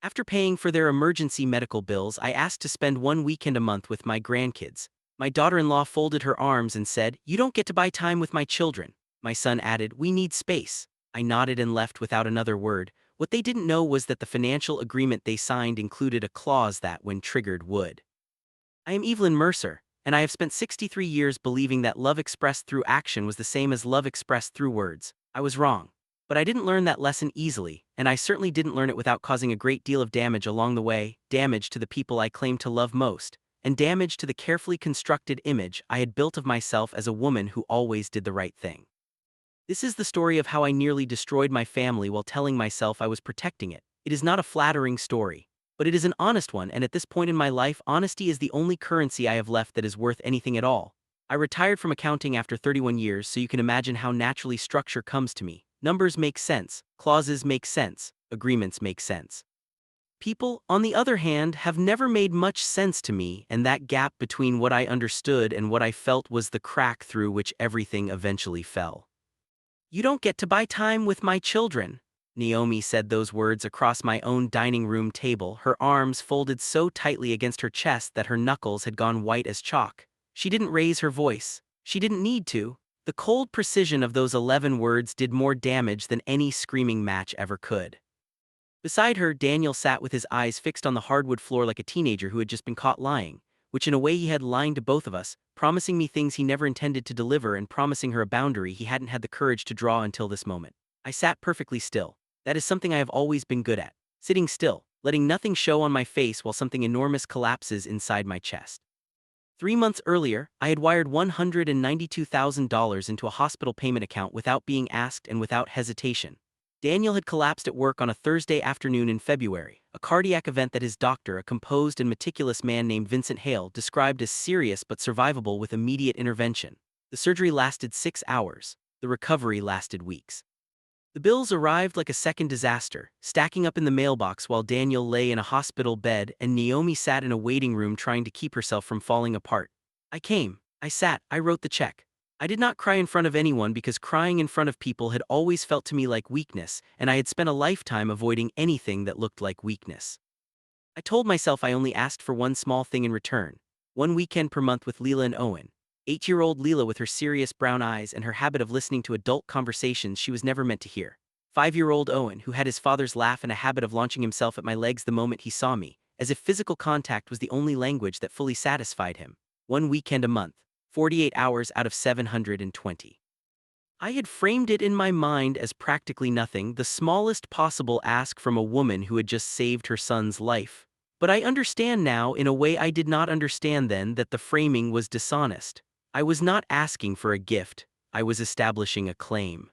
After paying for their emergency medical bills, I asked to spend one weekend a month with my grandkids. My daughter-in-law folded her arms and said, "You don't get to buy time with my children." My son added, "We need space." I nodded and left without another word. What they didn't know was that the financial agreement they signed included a clause that, when triggered, would. I am Evelyn Mercer, and I have spent 63 years believing that love expressed through action was the same as love expressed through words. I was wrong. But I didn't learn that lesson easily, and I certainly didn't learn it without causing a great deal of damage along the way, damage to the people I claim to love most, and damage to the carefully constructed image I had built of myself as a woman who always did the right thing. This is the story of how I nearly destroyed my family while telling myself I was protecting it. It is not a flattering story, but it is an honest one, and at this point in my life, honesty is the only currency I have left that is worth anything at all. I retired from accounting after 31 years, so you can imagine how naturally structure comes to me. Numbers make sense, clauses make sense, agreements make sense. People, on the other hand, have never made much sense to me, and that gap between what I understood and what I felt was the crack through which everything eventually fell. "You don't get to buy time with my children." Naomi said those words across my own dining room table, her arms folded so tightly against her chest that her knuckles had gone white as chalk. She didn't raise her voice. She didn't need to. The cold precision of those 11 words did more damage than any screaming match ever could. Beside her, Daniel sat with his eyes fixed on the hardwood floor like a teenager who had just been caught lying, which in a way he had lying to both of us, promising me things he never intended to deliver and promising her a boundary he hadn't had the courage to draw until this moment. I sat perfectly still. That is something I have always been good at. Sitting still, letting nothing show on my face while something enormous collapses inside my chest. 3 months earlier, I had wired $192,000 into a hospital payment account without being asked and without hesitation. Daniel had collapsed at work on a Thursday afternoon in February, a cardiac event that his doctor, a composed and meticulous man named Vincent Hale, described as serious but survivable with immediate intervention. The surgery lasted 6 hours. The recovery lasted weeks. The bills arrived like a second disaster, stacking up in the mailbox while Daniel lay in a hospital bed and Naomi sat in a waiting room trying to keep herself from falling apart. I came, I sat, I wrote the check. I did not cry in front of anyone because crying in front of people had always felt to me like weakness, and I had spent a lifetime avoiding anything that looked like weakness. I told myself I only asked for one small thing in return: one weekend per month with Leela and Owen. 8-year-old Leela with her serious brown eyes and her habit of listening to adult conversations she was never meant to hear. 5-year-old Owen, who had his father's laugh and a habit of launching himself at my legs the moment he saw me, as if physical contact was the only language that fully satisfied him. One weekend a month, 48 hours out of 720. I had framed it in my mind as practically nothing, the smallest possible ask from a woman who had just saved her son's life. But I understand now, in a way I did not understand then, that the framing was dishonest. I was not asking for a gift, I was establishing a claim.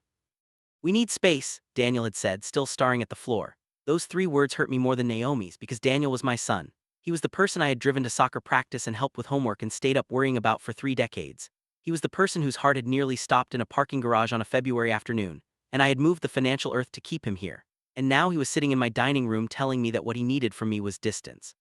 "We need space," Daniel had said, still staring at the floor. Those 3 words hurt me more than Naomi's because Daniel was my son. He was the person I had driven to soccer practice and helped with homework and stayed up worrying about for 3 decades. He was the person whose heart had nearly stopped in a parking garage on a February afternoon, and I had moved the financial earth to keep him here. And now he was sitting in my dining room telling me that what he needed from me was distance.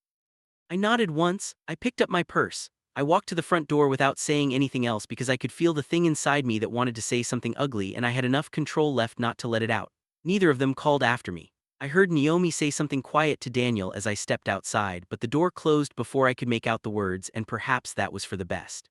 I nodded once, I picked up my purse. I walked to the front door without saying anything else because I could feel the thing inside me that wanted to say something ugly, and I had enough control left not to let it out. Neither of them called after me. I heard Naomi say something quiet to Daniel as I stepped outside, but the door closed before I could make out the words, and perhaps that was for the best.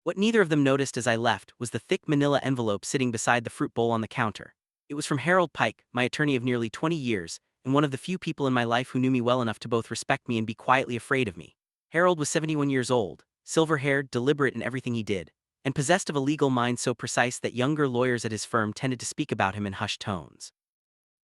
What neither of them noticed as I left was the thick manila envelope sitting beside the fruit bowl on the counter. It was from Harold Pike, my attorney of nearly 20 years, and one of the few people in my life who knew me well enough to both respect me and be quietly afraid of me. Harold was 71 years old, silver-haired, deliberate in everything he did, and possessed of a legal mind so precise that younger lawyers at his firm tended to speak about him in hushed tones.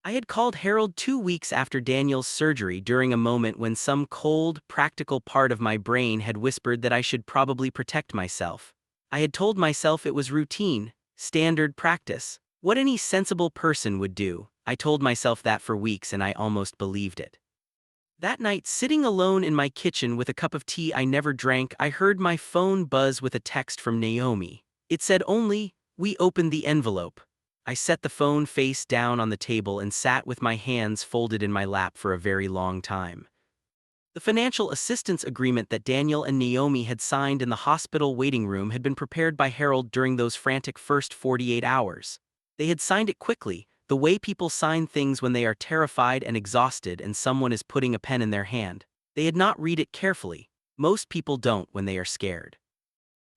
I had called Harold 2 weeks after Daniel's surgery during a moment when some cold, practical part of my brain had whispered that I should probably protect myself. I had told myself it was routine, standard practice, what any sensible person would do. I told myself that for weeks and I almost believed it. That night, sitting alone in my kitchen with a cup of tea I never drank, I heard my phone buzz with a text from Naomi. It said only, "We opened the envelope." I set the phone face down on the table and sat with my hands folded in my lap for a very long time. The financial assistance agreement that Daniel and Naomi had signed in the hospital waiting room had been prepared by Harold during those frantic first 48 hours. They had signed it quickly, The way people sign things when they are terrified and exhausted and someone is putting a pen in their hand. They had not read it carefully. Most people don't when they are scared.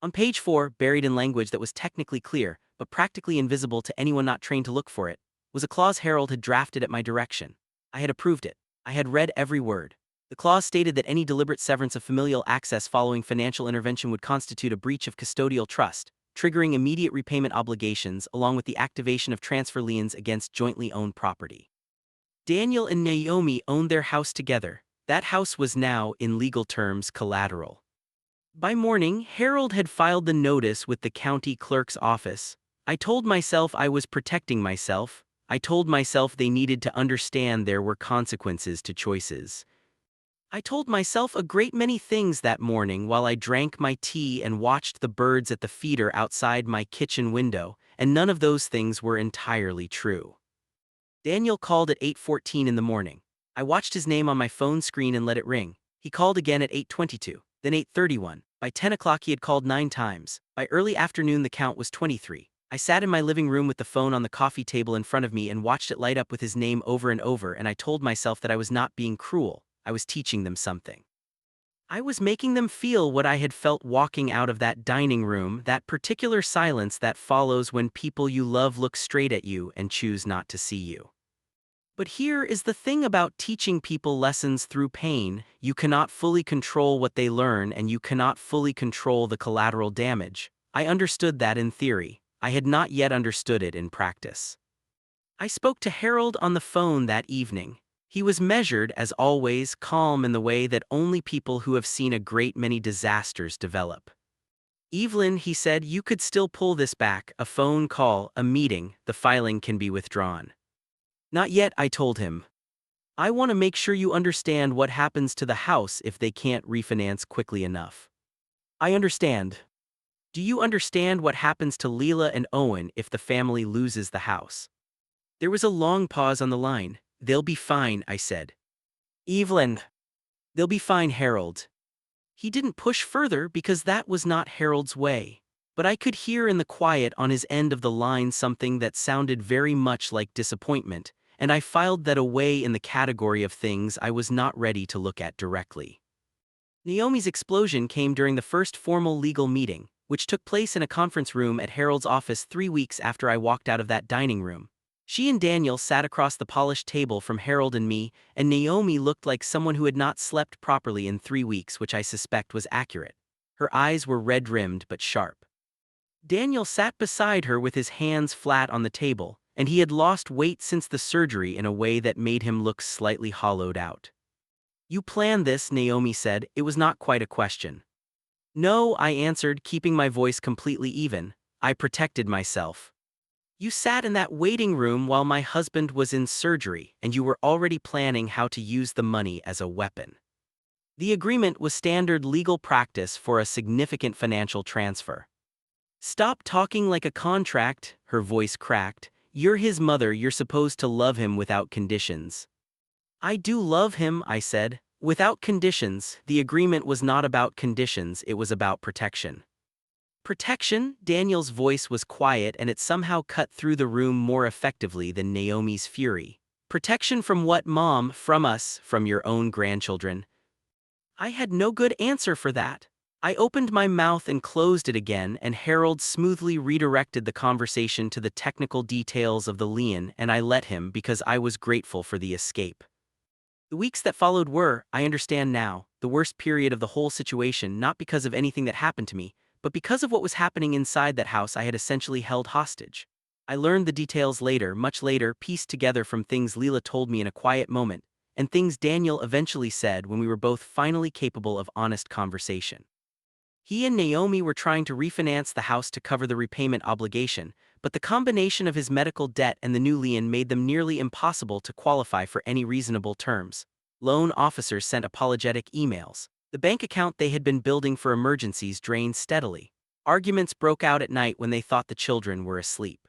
On page 4, buried in language that was technically clear, but practically invisible to anyone not trained to look for it, was a clause Harold had drafted at my direction. I had approved it. I had read every word. The clause stated that any deliberate severance of familial access following financial intervention would constitute a breach of custodial trust, triggering immediate repayment obligations along with the activation of transfer liens against jointly owned property. Daniel and Naomi owned their house together. That house was now, in legal terms, collateral. By morning, Harold had filed the notice with the county clerk's office. I told myself I was protecting myself. I told myself they needed to understand there were consequences to choices. I told myself a great many things that morning while I drank my tea and watched the birds at the feeder outside my kitchen window, and none of those things were entirely true. Daniel called at 8:14 in the morning. I watched his name on my phone screen and let it ring. He called again at 8:22, then 8:31. By 10 o'clock he had called 9 times. By early afternoon the count was 23. I sat in my living room with the phone on the coffee table in front of me and watched it light up with his name over and over, and I told myself that I was not being cruel. I was teaching them something. I was making them feel what I had felt walking out of that dining room, that particular silence that follows when people you love look straight at you and choose not to see you. But here is the thing about teaching people lessons through pain: you cannot fully control what they learn and you cannot fully control the collateral damage. I understood that in theory. I had not yet understood it in practice. I spoke to Harold on the phone that evening. He was measured, as always, calm in the way that only people who have seen a great many disasters develop. "Evelyn," he said, "you could still pull this back, a phone call, a meeting, the filing can be withdrawn." "Not yet," I told him. "I want to make sure you understand what happens to the house if they can't refinance quickly enough." "I understand." "Do you understand what happens to Leela and Owen if the family loses the house?" There was a long pause on the line. "They'll be fine," I said. "Evelyn." "They'll be fine, Harold." He didn't push further because that was not Harold's way. But I could hear in the quiet on his end of the line something that sounded very much like disappointment, and I filed that away in the category of things I was not ready to look at directly. Naomi's explosion came during the first formal legal meeting, which took place in a conference room at Harold's office 3 weeks after I walked out of that dining room. She and Daniel sat across the polished table from Harold and me, and Naomi looked like someone who had not slept properly in 3 weeks, which I suspect was accurate. Her eyes were red-rimmed but sharp. Daniel sat beside her with his hands flat on the table, and he had lost weight since the surgery in a way that made him look slightly hollowed out. "You planned this," Naomi said. "It was not quite a question." "No," I answered, keeping my voice completely even. "I protected myself." "You sat in that waiting room while my husband was in surgery, and you were already planning how to use the money as a weapon." The agreement was standard legal practice for a significant financial transfer. "Stop talking like a contract," her voice cracked. "You're his mother, you're supposed to love him without conditions." "I do love him," I said. "Without conditions." The agreement was not about conditions, it was about protection. "Protection?" Daniel's voice was quiet and it somehow cut through the room more effectively than Naomi's fury. "Protection from what, Mom?" "From us, from your own grandchildren." I had no good answer for that. I opened my mouth and closed it again, and Harold smoothly redirected the conversation to the technical details of the lien, and I let him because I was grateful for the escape. The weeks that followed were, I understand now, the worst period of the whole situation, not because of anything that happened to me, but because of what was happening inside that house I had essentially held hostage. I learned the details later, much later, pieced together from things Leela told me in a quiet moment, and things Daniel eventually said when we were both finally capable of honest conversation. He and Naomi were trying to refinance the house to cover the repayment obligation, but the combination of his medical debt and the new lien made them nearly impossible to qualify for any reasonable terms. Loan officers sent apologetic emails. The bank account they had been building for emergencies drained steadily. Arguments broke out at night when they thought the children were asleep.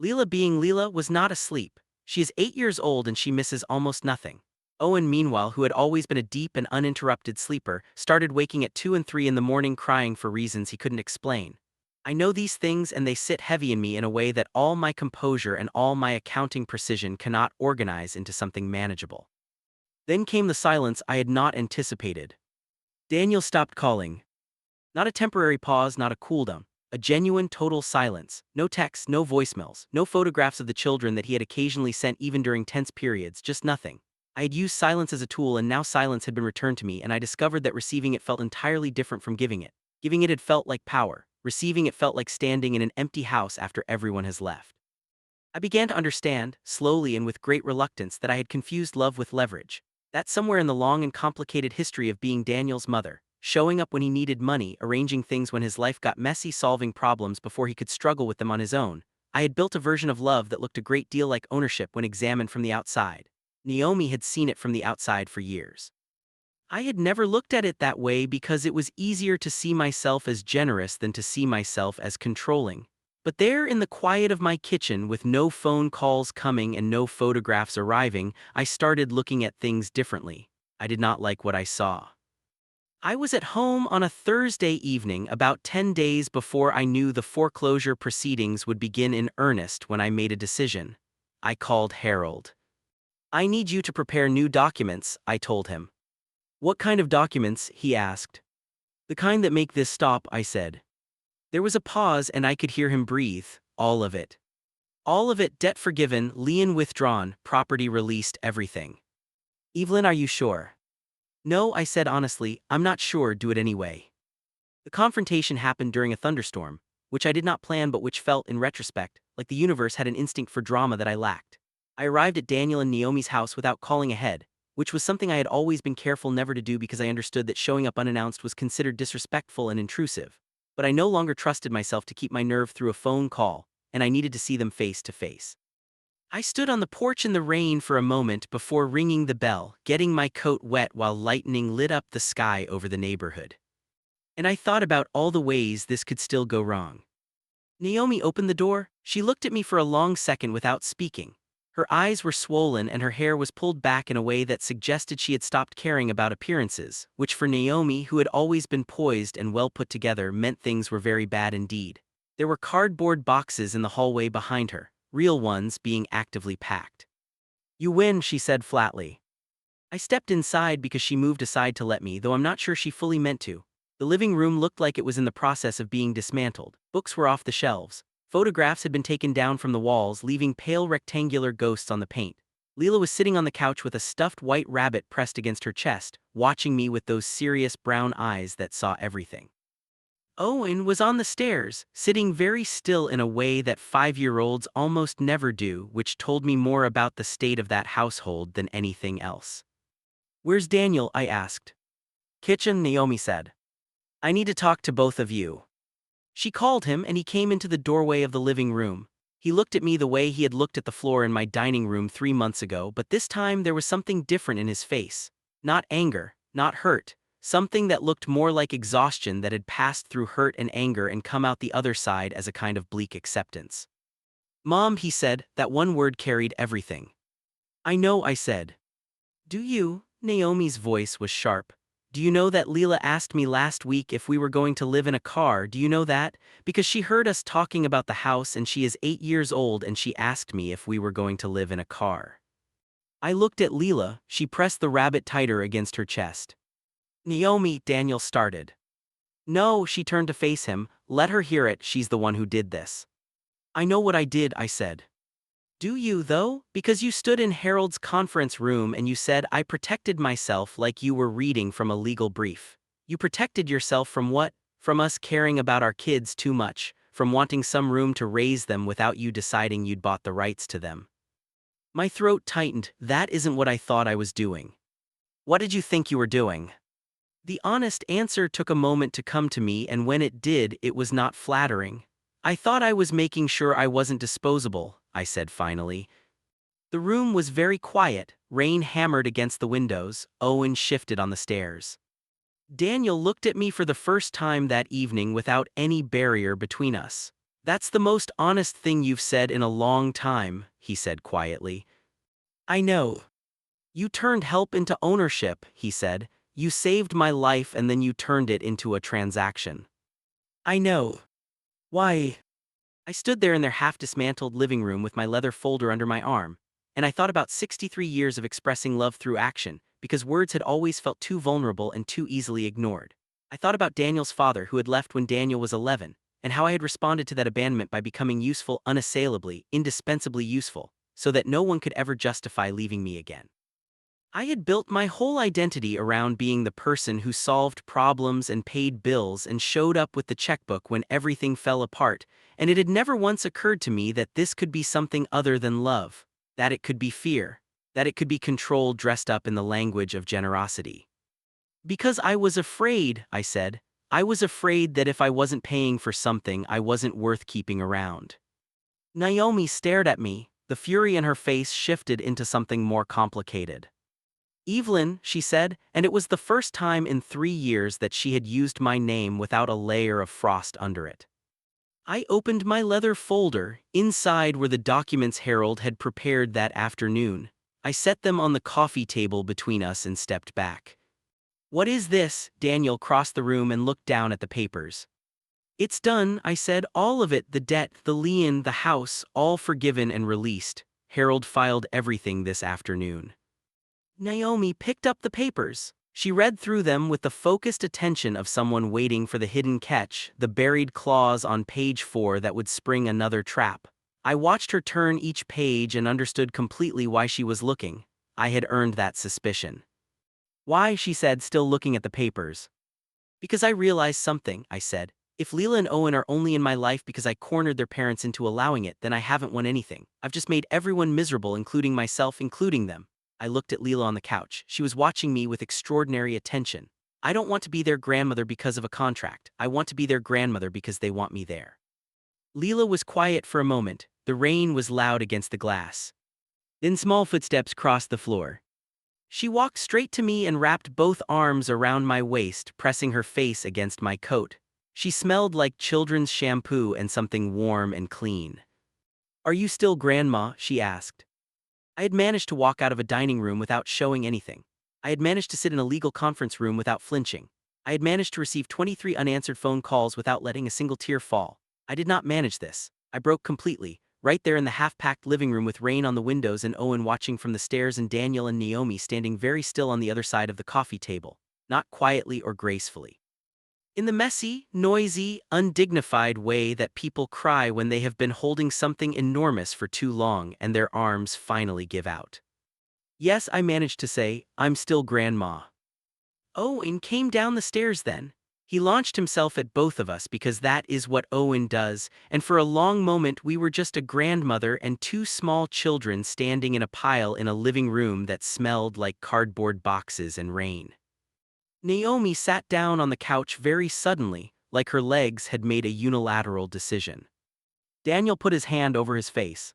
Leela, being Leela, was not asleep. She is 8 years old and she misses almost nothing. Owen, meanwhile, who had always been a deep and uninterrupted sleeper, started waking at 2 and 3 in the morning crying for reasons he couldn't explain. I know these things and they sit heavy in me in a way that all my composure and all my accounting precision cannot organize into something manageable. Then came the silence I had not anticipated. Daniel stopped calling. Not a temporary pause, not a cooldown. A genuine, total silence. No texts, no voicemails, no photographs of the children that he had occasionally sent even during tense periods, just nothing. I had used silence as a tool and now silence had been returned to me, and I discovered that receiving it felt entirely different from giving it. Giving it had felt like power. Receiving it felt like standing in an empty house after everyone has left. I began to understand, slowly and with great reluctance, that I had confused love with leverage. That somewhere in the long and complicated history of being Daniel's mother, showing up when he needed money, arranging things when his life got messy, solving problems before he could struggle with them on his own, I had built a version of love that looked a great deal like ownership when examined from the outside. Naomi had seen it from the outside for years. I had never looked at it that way because it was easier to see myself as generous than to see myself as controlling. But there in the quiet of my kitchen, with no phone calls coming and no photographs arriving, I started looking at things differently. I did not like what I saw. I was at home on a Thursday evening about 10 days before I knew the foreclosure proceedings would begin in earnest when I made a decision. I called Harold. "I need you to prepare new documents," I told him. "What kind of documents?" he asked. "The kind that make this stop," I said. There was a pause and I could hear him breathe. "All of it. All of it, debt forgiven, lien withdrawn, property released, everything." "Evelyn, are you sure?" "No," I said honestly, "I'm not sure, do it anyway." The confrontation happened during a thunderstorm, which I did not plan but which felt, in retrospect, like the universe had an instinct for drama that I lacked. I arrived at Daniel and Naomi's house without calling ahead, which was something I had always been careful never to do because I understood that showing up unannounced was considered disrespectful and intrusive. But I no longer trusted myself to keep my nerve through a phone call, and I needed to see them face to face. I stood on the porch in the rain for a moment before ringing the bell, getting my coat wet while lightning lit up the sky over the neighborhood. And I thought about all the ways this could still go wrong. Naomi opened the door. She looked at me for a long second without speaking. Her eyes were swollen and her hair was pulled back in a way that suggested she had stopped caring about appearances, which for Naomi, who had always been poised and well put together, meant things were very bad indeed. There were cardboard boxes in the hallway behind her, real ones being actively packed. "You win," she said flatly. I stepped inside because she moved aside to let me, though I'm not sure she fully meant to. The living room looked like it was in the process of being dismantled. Books were off the shelves. Photographs had been taken down from the walls, leaving pale rectangular ghosts on the paint. Leela was sitting on the couch with a stuffed white rabbit pressed against her chest, watching me with those serious brown eyes that saw everything. Owen was on the stairs, sitting very still in a way that 5-year-olds almost never do, which told me more about the state of that household than anything else. "Where's Daniel?" I asked. "Kitchen," Naomi said. "I need to talk to both of you." She called him and he came into the doorway of the living room. He looked at me the way he had looked at the floor in my dining room 3 months ago, but this time there was something different in his face. Not anger, not hurt. Something that looked more like exhaustion that had passed through hurt and anger and come out the other side as a kind of bleak acceptance. "Mom," he said, that one word carried everything. "I know," I said. "Do you?" Naomi's voice was sharp. "Do you know that Leela asked me last week if we were going to live in a car? Do you know that? Because she heard us talking about the house and she is 8 years old and she asked me if we were going to live in a car." I looked at Leela. She pressed the rabbit tighter against her chest. "Naomi," Daniel started. "No," she turned to face him. "Let her hear it, she's the one who did this." "I know what I did," I said. "Do you, though? Because you stood in Harold's conference room and you said I protected myself like you were reading from a legal brief. You protected yourself from what? From us caring about our kids too much, from wanting some room to raise them without you deciding you'd bought the rights to them." My throat tightened. That isn't what I thought I was doing. "What did you think you were doing?" The honest answer took a moment to come to me, and when it did, it was not flattering. "I thought I was making sure I wasn't disposable," I said finally. The room was very quiet. Rain hammered against the windows. Owen shifted on the stairs. Daniel looked at me for the first time that evening without any barrier between us. "That's the most honest thing you've said in a long time," he said quietly. "I know. You turned help into ownership," he said. "You saved my life and then you turned it into a transaction." "I know." Why? I stood there in their half-dismantled living room with my leather folder under my arm, and I thought about 63 years of expressing love through action, because words had always felt too vulnerable and too easily ignored. I thought about Daniel's father who had left when Daniel was 11, and how I had responded to that abandonment by becoming useful unassailably, indispensably useful, so that no one could ever justify leaving me again. I had built my whole identity around being the person who solved problems and paid bills and showed up with the checkbook when everything fell apart, and it had never once occurred to me that this could be something other than love, that it could be fear, that it could be control dressed up in the language of generosity. Because I was afraid, I said. I was afraid that if I wasn't paying for something, I wasn't worth keeping around. Naomi stared at me, the fury in her face shifted into something more complicated. Evelyn, she said, and it was the first time in 3 years that she had used my name without a layer of frost under it. I opened my leather folder. Inside were the documents Harold had prepared that afternoon. I set them on the coffee table between us and stepped back. What is this? Daniel crossed the room and looked down at the papers. It's done, I said, all of it, the debt, the lien, the house, all forgiven and released. Harold filed everything this afternoon. Naomi picked up the papers. She read through them with the focused attention of someone waiting for the hidden catch, the buried clause on page 4 that would spring another trap. I watched her turn each page and understood completely why she was looking. I had earned that suspicion. Why, she said, still looking at the papers. Because I realized something, I said. If Leela and Owen are only in my life because I cornered their parents into allowing it, then I haven't won anything. I've just made everyone miserable, including myself, including them. I looked at Leela on the couch. She was watching me with extraordinary attention. I don't want to be their grandmother because of a contract. I want to be their grandmother because they want me there. Leela was quiet for a moment. The rain was loud against the glass. Then small footsteps crossed the floor. She walked straight to me and wrapped both arms around my waist, pressing her face against my coat. She smelled like children's shampoo and something warm and clean. Are you still Grandma? She asked. I had managed to walk out of a dining room without showing anything. I had managed to sit in a legal conference room without flinching. I had managed to receive 23 unanswered phone calls without letting a single tear fall. I did not manage this. I broke completely, right there in the half-packed living room with rain on the windows and Owen watching from the stairs and Daniel and Naomi standing very still on the other side of the coffee table, not quietly or gracefully. In the messy, noisy, undignified way that people cry when they have been holding something enormous for too long and their arms finally give out. Yes, I managed to say, I'm still Grandma. Owen came down the stairs then. He launched himself at both of us because that is what Owen does, and for a long moment we were just a grandmother and two small children standing in a pile in a living room that smelled like cardboard boxes and rain. Naomi sat down on the couch very suddenly, like her legs had made a unilateral decision. Daniel put his hand over his face.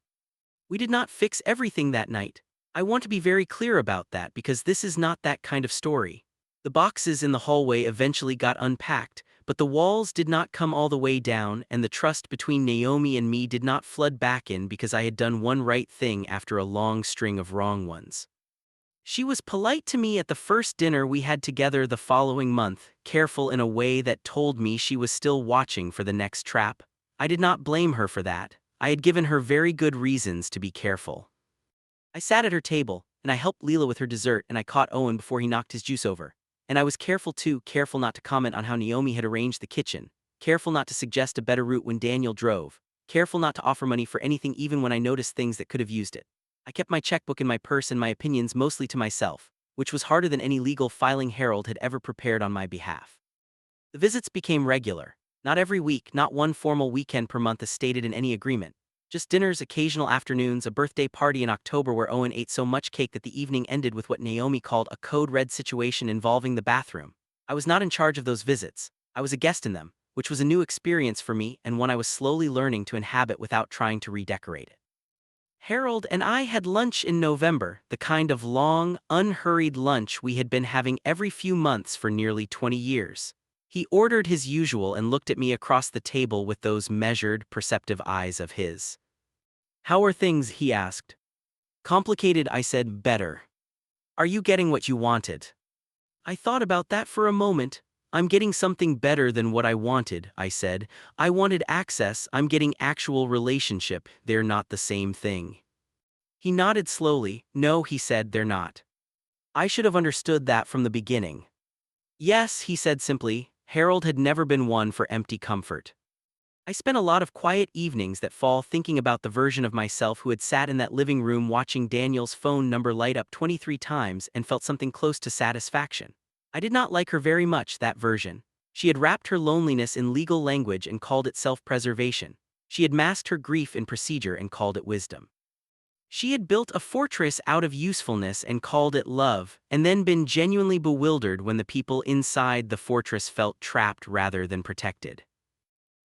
We did not fix everything that night. I want to be very clear about that because this is not that kind of story. The boxes in the hallway eventually got unpacked, but the walls did not come all the way down and the trust between Naomi and me did not flood back in because I had done one right thing after a long string of wrong ones. She was polite to me at the first dinner we had together the following month, careful in a way that told me she was still watching for the next trap. I did not blame her for that. I had given her very good reasons to be careful. I sat at her table, and I helped Leela with her dessert and I caught Owen before he knocked his juice over. And I was careful too, careful not to comment on how Naomi had arranged the kitchen, careful not to suggest a better route when Daniel drove, careful not to offer money for anything even when I noticed things that could have used it. I kept my checkbook in my purse and my opinions mostly to myself, which was harder than any legal filing Harold had ever prepared on my behalf. The visits became regular. Not every week, not one formal weekend per month as stated in any agreement. Just dinners, occasional afternoons, a birthday party in October where Owen ate so much cake that the evening ended with what Naomi called a code red situation involving the bathroom. I was not in charge of those visits. I was a guest in them, which was a new experience for me and one I was slowly learning to inhabit without trying to redecorate it. Harold and I had lunch in November, the kind of long, unhurried lunch we had been having every few months for nearly 20 years. He ordered his usual and looked at me across the table with those measured, perceptive eyes of his. How are things? He asked. Complicated, I said. Better. Are you getting what you wanted? I thought about that for a moment. I'm getting something better than what I wanted, I said. I wanted access, I'm getting actual relationship, they're not the same thing. He nodded slowly. No, he said, they're not. I should have understood that from the beginning. Yes, he said simply. Harold had never been one for empty comfort. I spent a lot of quiet evenings that fall thinking about the version of myself who had sat in that living room watching Daniel's phone number light up 23 times and felt something close to satisfaction. I did not like her very much, that version. She had wrapped her loneliness in legal language and called it self-preservation. She had masked her grief in procedure and called it wisdom. She had built a fortress out of usefulness and called it love, and then been genuinely bewildered when the people inside the fortress felt trapped rather than protected.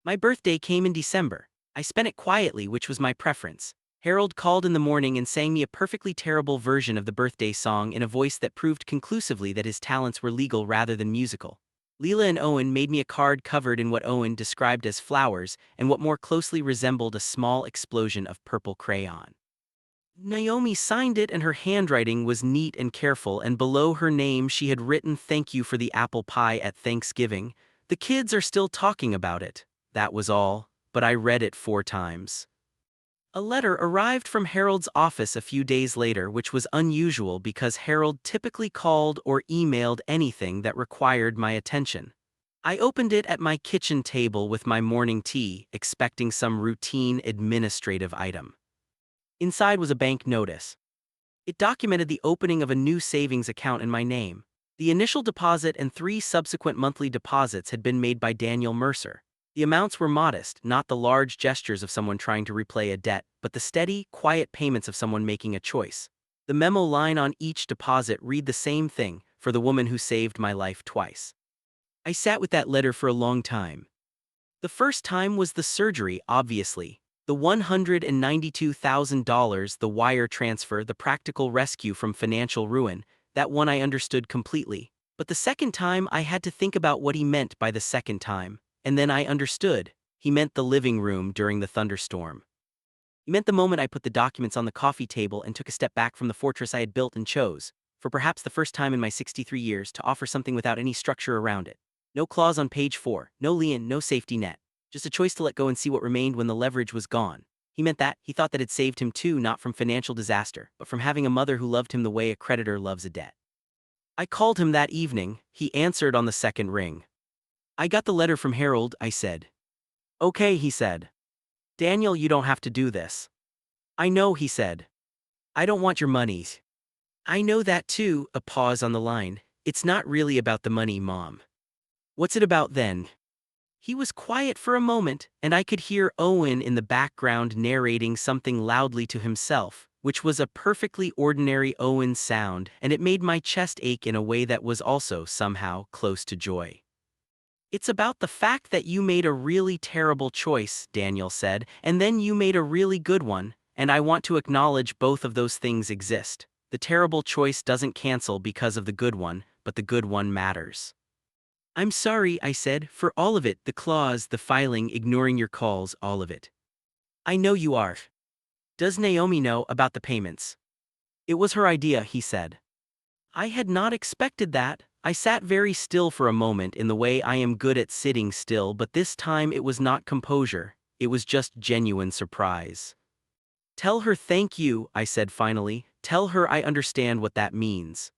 My birthday came in December. I spent it quietly, which was my preference. Harold called in the morning and sang me a perfectly terrible version of the birthday song in a voice that proved conclusively that his talents were legal rather than musical. Leela and Owen made me a card covered in what Owen described as flowers and what more closely resembled a small explosion of purple crayon. Naomi signed it and her handwriting was neat and careful, and below her name she had written "Thank you for the apple pie at Thanksgiving. The kids are still talking about it." That was all, but I read it 4 times. A letter arrived from Harold's office a few days later, which was unusual because Harold typically called or emailed anything that required my attention. I opened it at my kitchen table with my morning tea, expecting some routine administrative item. Inside was a bank notice. It documented the opening of a new savings account in my name. The initial deposit and 3 subsequent monthly deposits had been made by Daniel Mercer. The amounts were modest, not the large gestures of someone trying to repay a debt, but the steady, quiet payments of someone making a choice. The memo line on each deposit read the same thing: for the woman who saved my life twice. I sat with that letter for a long time. The first time was the surgery, obviously. The $192,000, the wire transfer, the practical rescue from financial ruin, that one I understood completely. But the second time I had to think about what he meant by the second time, and then I understood. He meant the living room during the thunderstorm. He meant the moment I put the documents on the coffee table and took a step back from the fortress I had built and chose, for perhaps the first time in my 63 years, to offer something without any structure around it. No clause on page 4, no lien, no safety net. Just a choice to let go and see what remained when the leverage was gone. He meant that. He thought that it saved him too, not from financial disaster, but from having a mother who loved him the way a creditor loves a debt. I called him that evening. He answered on the second ring. "I got the letter from Harold," I said. "Okay," he said. "Daniel, you don't have to do this." "I know," he said. "I don't want your money." "I know that too." A pause on the line. "It's not really about the money, Mom." "What's it about then?" He was quiet for a moment, and I could hear Owen in the background narrating something loudly to himself, which was a perfectly ordinary Owen sound, and it made my chest ache in a way that was also somehow close to joy. "It's about the fact that you made a really terrible choice," Daniel said, "and then you made a really good one, and I want to acknowledge both of those things exist. The terrible choice doesn't cancel because of the good one, but the good one matters." "I'm sorry," I said, "for all of it, the clause, the filing, ignoring your calls, all of it." "I know you are." "Does Naomi know about the payments?" "It was her idea," he said. I had not expected that. I sat very still for a moment in the way I am good at sitting still, but this time it was not composure, it was just genuine surprise. "Tell her thank you," I said finally. "Tell her I understand what that means."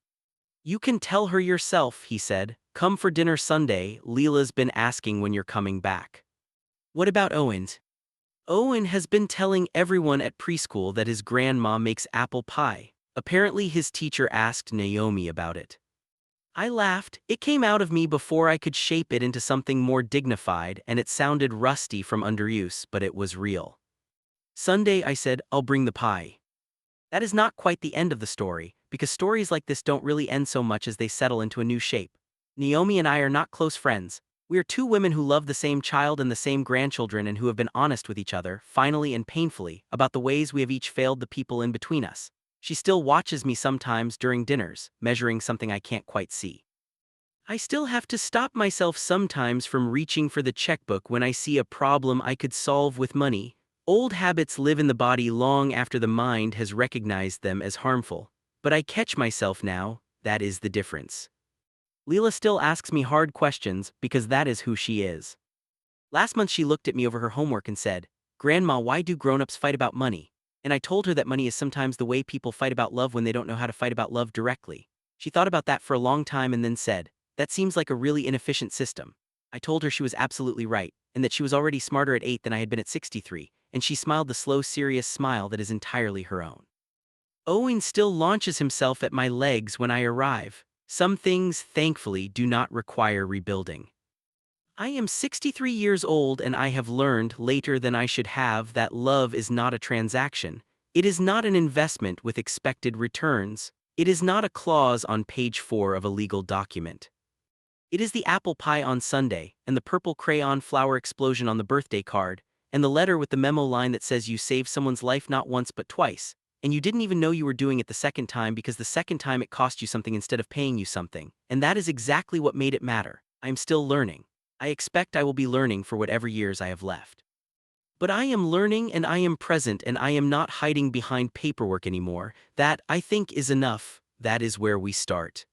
"You can tell her yourself," he said. "Come for dinner Sunday. Leela's been asking when you're coming back." "What about Owen?" "Owen has been telling everyone at preschool that his grandma makes apple pie. Apparently his teacher asked Naomi about it." I laughed. It came out of me before I could shape it into something more dignified, and it sounded rusty from underuse, but it was real. "Sunday," I said, "I'll bring the pie." That is not quite the end of the story, because stories like this don't really end so much as they settle into a new shape. Naomi and I are not close friends. We are 2 women who love the same child and the same grandchildren and who have been honest with each other, finally and painfully, about the ways we have each failed the people in between us. She still watches me sometimes during dinners, measuring something I can't quite see. I still have to stop myself sometimes from reaching for the checkbook when I see a problem I could solve with money. Old habits live in the body long after the mind has recognized them as harmful. But I catch myself now. That is the difference. Leela still asks me hard questions because that is who she is. Last month she looked at me over her homework and said, "Grandma, why do grown-ups fight about money?" And I told her that money is sometimes the way people fight about love when they don't know how to fight about love directly. She thought about that for a long time and then said, "That seems like a really inefficient system." I told her she was absolutely right, and that she was already smarter at 8 than I had been at 63, and she smiled the slow, serious smile that is entirely her own. Owen still launches himself at my legs when I arrive. Some things, thankfully, do not require rebuilding. I am 63 years old and I have learned later than I should have that love is not a transaction. It is not an investment with expected returns. It is not a clause on page 4 of a legal document. It is the apple pie on Sunday, and the purple crayon flower explosion on the birthday card, and the letter with the memo line that says you saved someone's life not once but twice, and you didn't even know you were doing it the second time because the second time it cost you something instead of paying you something, and that is exactly what made it matter. I am still learning. I expect I will be learning for whatever years I have left. But I am learning and I am present and I am not hiding behind paperwork anymore. That, I think, is enough. That is where we start.